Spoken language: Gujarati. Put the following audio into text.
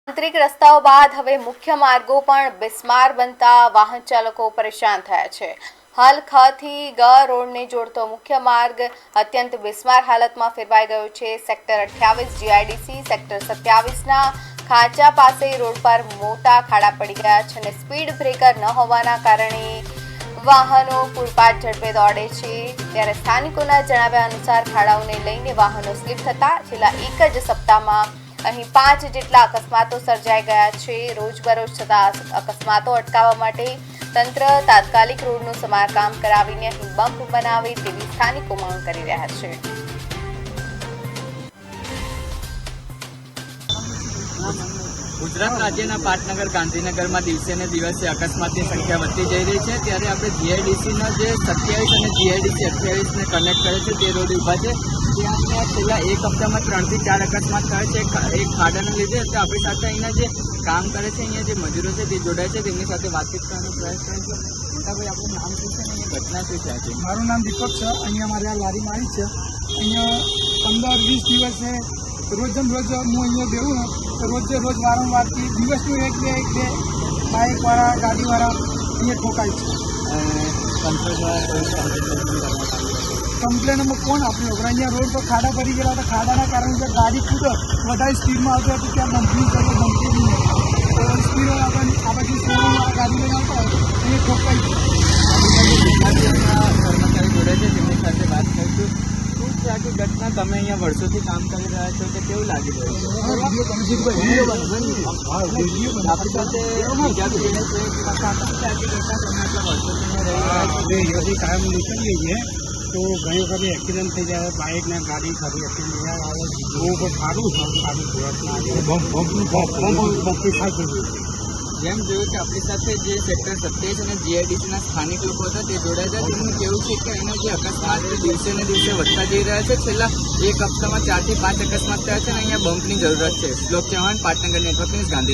આંતરિક રસ્તાઓ બાદ હવે મુખ્ય માર્ગો પણ બિસ્માર બનતા વાહન ચાલકો પરેશાન થયા છે। હાલ ખ થી ગ રોડને જોડતો મુખ્ય માર્ગ અત્યંત બિસ્માર હાલતમાં ફેરવાઈ ગયો છે। સેક્ટર 28 જીઆઈડીસી સેક્ટર 27ના ખાંચા પાસે રોડ પર મોટા ખાડા પડી ગયા છે અને સ્પીડ બ્રેકર ન હોવાના કારણે વાહનો પૂરપાટ ઝડપે દોડે છે। ત્યારે સ્થાનિકોના જણાવ્યા અનુસાર ખાડાઓને લઈને વાહનો સ્લીપ થતા છેલ્લા એક જ સપ્તાહમાં અહીં 5 જેટલા અકસ્માતો સર્જાઈ ગયા છે। રોજબરોજ થતા અકસ્માતો અટકાવવા માટે તંત્ર તાત્કાલિક રોડનું સમારકામ કરાવીને અહીં બમ્પ બનાવે તેવી સ્થાનિકો માંગ કરી રહ્યા છે। ગુજરાત રાજ્યના પાટનગર ગાંધીનગરમાં દિવસે ને દિવસે અકસ્માતની સંખ્યા વધતી જઈ રહી છે। ત્યારે આપણે જીઆઈડીસીનો જે 27 અને જીઆઈડીસી 28ને કનેક્ટ કરે છે તે રોડ ઊભા છે। ત્યાં છેલ્લા એક હપ્તામાં 3 થી 4 અકસ્માત થયા છે એક ખાડાના લીધે। તો આપણી સાથે અહીંના જે કામ કરે છે, અહીંયા જે મજૂરો છે તે જોડાય છે, તેમની સાથે વાતચીત કરવાનો પ્રયાસ કરે છે। મોટાભાઈ આપણું નામ શું છે ને અહીંયા ઘટના શું થયા છે? મારું નામ દીપક છે। અહીંયા મારે આ લારી મારી છે। અહીંયા 15-20 દિવસે રોજ હું અહીંયા બેહું તો રોજ વારંવારથી દિવસનું એક બે બાઇકવાળા ગાડીવાળા અહીંયા ઠોકાય છે। કમ્પ્લેન અમે કોણ આપ્યું? હવે અહીંયા રોડ પર ખાડા પડી ગયેલા હતા। ખાડાના કારણે જો ગાડી ખુદ વધારે સ્પીડમાં આવતી હતી ત્યાં બમ્પની કરે બમ્પી નહીં તો સ્પીડમાં આપણે આ બાજુ શોરૂમવાળા ગાડી લઈને આવતા હોય અહીંયા ઠોકાય છે। કર્મચારી જોડે છે તેમની સાથે વાત કરીશું। શું છે આખી ઘટના? તમે અહીંયા વર્ષોથી કામ કરી રહ્યા છો તો કેવું લાગી રહ્યું છે? આપણી સાથે બીજા જોડે છે આખી ઘટના તમે આટલા વર્ષોથી રહી રહ્યા છો? અહીંયાથી કાયમ નીકળીએ છીએ તો ઘણી વખત એક્સિડન્ટ થઈ જાય, બાઇકના ગાડી ખાલી એક્સિડન્ટ આવે રોડ પર સારું બમ્પી થાય છે। જેમ જોયું કે આપણી સાથે જે સેક્ટર 27 અને જીઆઈડીસીના સ્થાનિક લોકો હતા તે જોડાયા હતા। તેમનું કેવું છે કે અહીંના જે અકસ્માત દિવસે ને દિવસે વધતા જઈ રહ્યા છે। છેલ્લા એક હપ્તામાં 4 થી 5 અકસ્માત થયા છે અને અહીંયા બમ્પની જરૂરત છે। શ્લોક ચૌહાણ, પાટનગર નેટવર્ક ન્યૂઝ, ગાંધીનગર।